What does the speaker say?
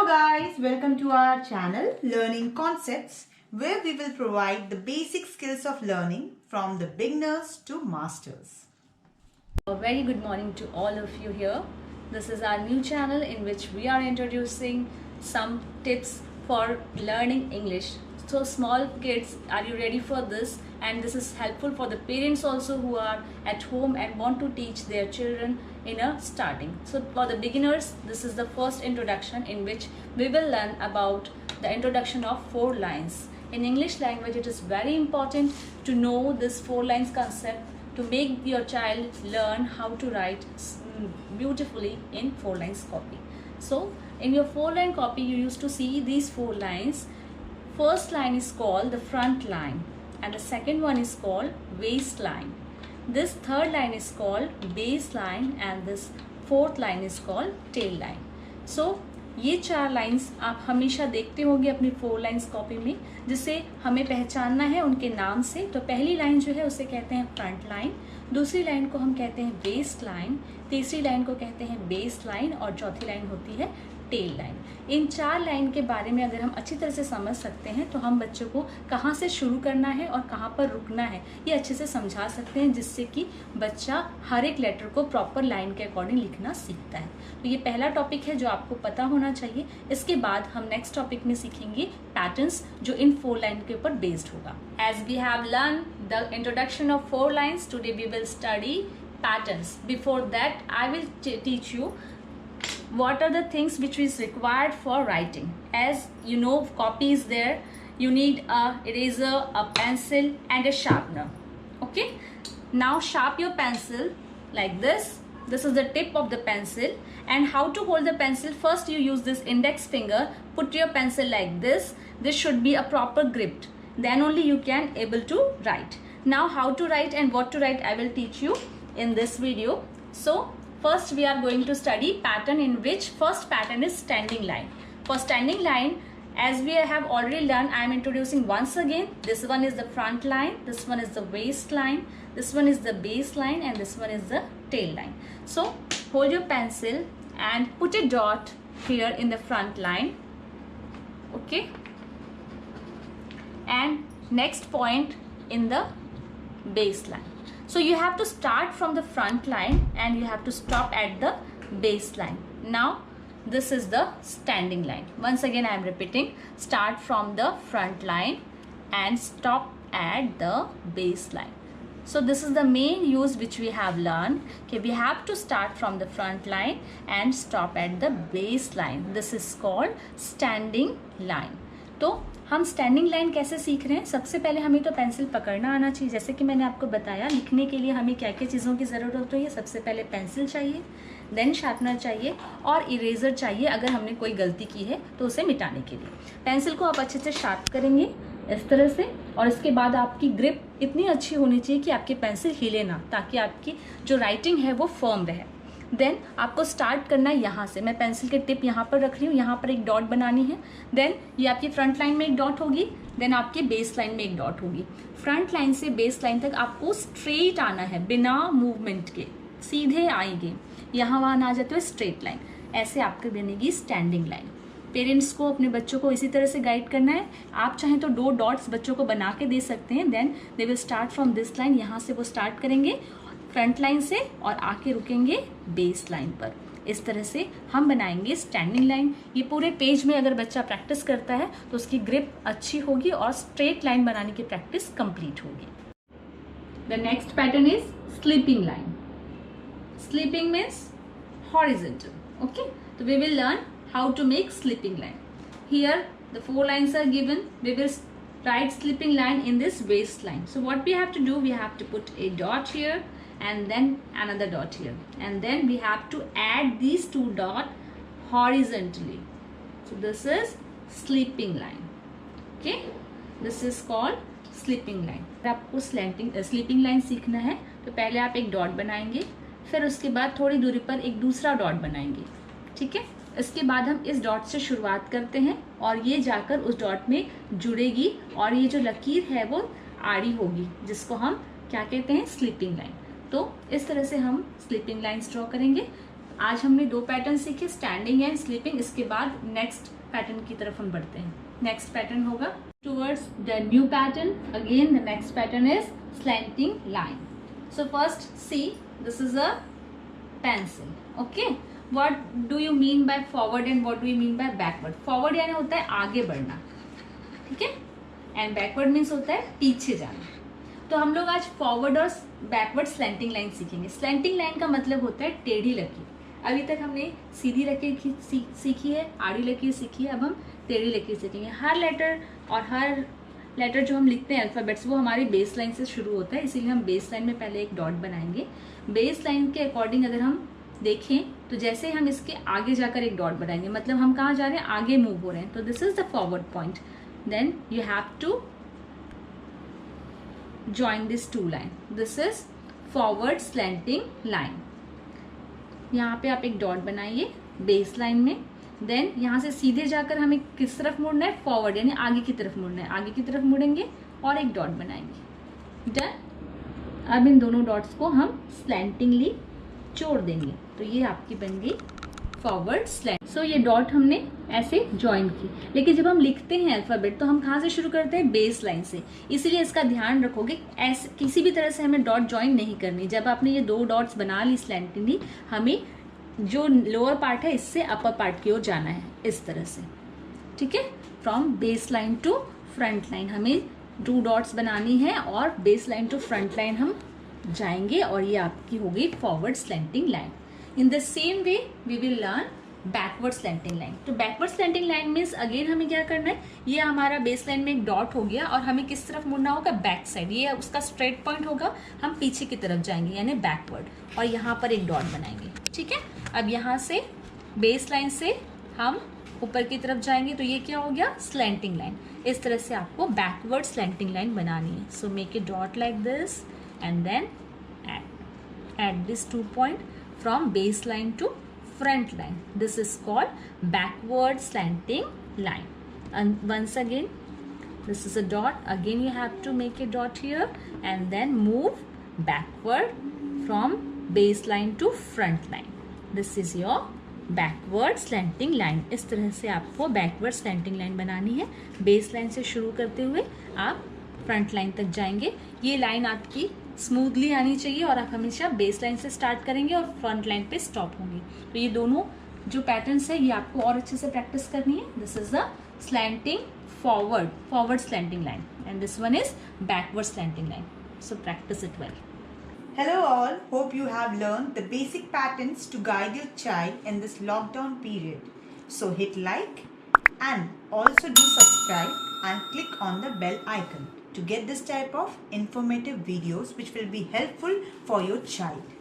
guys, welcome to our channel Learning Concepts, where we will provide the basic skills of learning from the beginners to masters. A very good morning to all of you here. This is our new channel in which we are introducing some tips for learning English. So small kids, are you ready for this? And this is helpful for the parents also who are at home and want to teach their children in a starting. So for the beginners, this is the first introduction in which we will learn about the introduction of 4 lines. In English language, it is very important to know this 4 lines concept to make your child learn how to write beautifully in 4 lines copy. So in your 4-line copy, you used to see these 4 lines. First line is called the front line and the second one is called waistline. This third line is called baseline and this fourth line is called tail line. So ये 4 lines आप हमेशा देखते होंगे अपनी 4 lines copy में, जिसे हमें पहचानना है उनके नाम से। तो पहली लाइन जो है उसे कहते हैं फ्रंट लाइन, दूसरी लाइन को हम कहते हैं वेस्ट लाइन, तीसरी लाइन को कहते हैं बेस लाइन और चौथी लाइन होती है टेल लाइन। इन 4 लाइन के बारे में अगर हम अच्छी तरह से समझ सकते हैं तो हम बच्चों को कहाँ से शुरू करना है और कहाँ पर रुकना है ये अच्छे से समझा सकते हैं, जिससे कि बच्चा हर एक लेटर को प्रॉपर लाइन के अकॉर्डिंग लिखना सीखता है। तो ये पहला टॉपिक है जो आपको पता होना चाहिए। इसके बाद हम नेक्स्ट टॉपिक में सीखेंगे पैटर्न्स, जो इन 4 लाइन के ऊपर बेस्ड होगा। As we have learn the introduction of 4 lines, today we will study patterns. Before that I will teach you what are the things which is required for writing. As you know, copy is there, you need a eraser, a pencil and a sharpener. Okay, now sharp your pencil like this. This is the tip of the pencil. And how to hold the pencil? First you use this index finger, put your pencil like this. This should be a proper grip, then only you can able to write. Now how to write and what to write I will teach you in this video. So first we are going to study pattern, in which first pattern is standing line. For standing line, as we have already learned, I am introducing once again. This one is the front line, this one is the waist line, this one is the base line and this one is the tail line. So hold your pencil and put a dot here in the front line. Okay, and next point in the base line. So you have to start from the front line and you have to stop at the base line. Now this is the standing line. Once again I am repeating, start from the front line and stop at the base line. So this is the main use which we have learned. Okay, we have to start from the front line and stop at the base line. This is called standing line. तो हम standing line कैसे सीख रहे हैं? सबसे पहले हमें तो पेंसिल पकड़ना आना चाहिए। जैसे कि मैंने आपको बताया, लिखने के लिए हमें क्या क्या चीज़ों की ज़रूरत होती है। सबसे पहले पेंसिल चाहिए, देन शार्पनर चाहिए और इरेज़र चाहिए अगर हमने कोई गलती की है तो उसे मिटाने के लिए। पेंसिल को आप अच्छे से शार्प करेंगे इस तरह से, और इसके बाद आपकी ग्रिप इतनी अच्छी होनी चाहिए कि आपकी पेंसिल हिले ना, ताकि आपकी जो राइटिंग है वो फर्म रहे। देन आपको स्टार्ट करना है यहाँ से। मैं पेंसिल के टिप यहाँ पर रख रही हूँ, यहाँ पर एक डॉट बनानी है। देन ये आपकी फ्रंट लाइन में एक डॉट होगी, देन आपके बेस लाइन में एक डॉट होगी। फ्रंट लाइन से बेस लाइन तक आपको स्ट्रेट आना है, बिना मूवमेंट के सीधे आएंगे। यहाँ वहाँ ना जाते हुए स्ट्रेट लाइन, ऐसे आपको बनेगी स्टैंडिंग लाइन। पेरेंट्स को अपने बच्चों को इसी तरह से गाइड करना है। आप चाहें तो 2 डॉट्स बच्चों को बना के दे सकते हैं। Then they will start from this line, यहाँ से वो स्टार्ट करेंगे फ्रंट लाइन से और आके रुकेंगे बेस लाइन पर। इस तरह से हम बनाएंगे स्टैंडिंग लाइन। ये पूरे पेज में अगर बच्चा प्रैक्टिस करता है तो उसकी ग्रिप अच्छी होगी और स्ट्रेट लाइन बनाने की प्रैक्टिस कंप्लीट होगी। The next pattern is sleeping line. Sleeping means horizontal. Okay, तो we will learn how to make sleeping line. Here the 4 lines are given. We will write sleeping line in this waist line. So what we have to do, we have to put a dot here and then another dot here, and then we have to add these 2 dots horizontally. So this is sleeping line. Okay, this is called sleeping line. अगर आपको sleeping line सीखना है तो पहले आप एक dot बनाएंगे, फिर उसके बाद थोड़ी दूरी पर एक दूसरा डॉट बनाएंगे। ठीक है, इसके बाद हम इस डॉट से शुरुआत करते हैं और ये जाकर उस डॉट में जुड़ेगी और ये जो लकीर है वो आड़ी होगी, जिसको हम क्या कहते हैं? Sleeping line. तो इस तरह से हम स्लीपिंग लाइन्स ड्रॉ करेंगे। आज हमने 2 पैटर्न सीखे, स्टैंडिंग एंड स्लीपिंग। इसके बाद नेक्स्ट पैटर्न की तरफ हम बढ़ते हैं। नेक्स्ट पैटर्न होगा towards the new pattern. Again the next pattern is slanting line. So first see, this is a pencil. Okay, what do you mean by forward and what do you mean by backward? Forward यानी होता है आगे बढ़ना, ठीक है, and backward means होता है पीछे जाना। तो हम लोग आज फॉरवर्ड और बैकवर्ड स्लैंटिंग लाइन सीखेंगे। स्लैंटिंग लाइन का मतलब होता है टेढ़ी लकीर। अभी तक हमने सीधी लकीर सीखी है, आड़ी लकीर सीखी है, अब हम टेढ़ी लकीर सीखेंगे। हर लेटर और हर लेटर जो हम लिखते हैं अल्फ़ाबेट्स, वो हमारी बेस लाइन से शुरू होता है, इसीलिए हम बेस लाइन में पहले एक डॉट बनाएंगे। बेस लाइन के अकॉर्डिंग अगर हम देखें तो जैसे हम इसके आगे जाकर एक डॉट बनाएंगे, मतलब हम कहाँ जा रहे हैं, आगे मूव हो रहे हैं, तो this is the forward point. Then you have to join this two line. This is forward slanting line. यहाँ पे आप एक डॉट बनाइए बेस लाइन में। देन यहाँ से सीधे जाकर हमें किस तरफ मुड़ना है, फॉरवर्ड यानी आगे की तरफ मुड़ना है। आगे की तरफ मुड़ेंगे और एक डॉट बनाएंगे। डन। अब इन दोनों डॉट्स को हम स्लैंटिंगली जोड़ देंगे, तो ये आपकी बन गई फॉरवर्ड स्लैंट। सो ये डॉट हमने ऐसे ज्वाइन की, लेकिन जब हम लिखते हैं अल्फाबेट तो हम कहाँ से शुरू करते हैं, बेस लाइन से। इसीलिए इसका ध्यान रखोगे, ऐसे किसी भी तरह से हमें डॉट ज्वाइन नहीं करनी। जब आपने ये 2 डॉट्स बना ली स्लैंटिंगली, हमें जो लोअर पार्ट है इससे अपर पार्ट की ओर जाना है, इस तरह से, ठीक है। From base line to front line हमें 2 डॉट्स बनानी है और base line to front line हम जाएंगे, और ये आपकी हो गई forward slanting line. In the same way, we will learn backward slanting line. तो backward slanting line means again हमें क्या करना है, ये हमारा बेस लाइन में एक डॉट हो गया और हमें किस तरफ मुड़ना होगा, बैक साइड। ये उसका स्ट्रेट पॉइंट होगा, हम पीछे की तरफ जाएंगे यानी बैकवर्ड, और यहाँ पर एक डॉट बनाएंगे, ठीक है। अब यहाँ से बेस लाइन से हम ऊपर की तरफ जाएंगे, तो ये क्या हो गया, स्लैंटिंग लाइन। इस तरह से आपको बैकवर्ड स्लैंटिंग लाइन बनानी है। So make a dot like this and then add these 2 points from baseline to front line. This is called backward slanting line. And once again, this is a dot. Again you have to make a dot here and then move backward from baseline to front line. This is your backward slanting line. इस तरह से आपको backward slanting line बनानी है। baseline से शुरू करते हुए आप फ्रंट लाइन तक जाएंगे। ये लाइन आपकी स्मूथली आनी चाहिए और आप हमेशा बेस लाइन से स्टार्ट करेंगे और फ्रंट लाइन पे स्टॉप होंगे। तो ये दोनों जो पैटर्न्स है ये आपको और अच्छे से प्रैक्टिस करनी है। This is the slanting forward slanting line and this one is backward slanting line. So practice it well. Hello all, hope you have learned the basic patterns to guide your child in this lockdown period. So hit like and also do subscribe and click on the bell icon to get this type of informative videos which will be helpful for your child.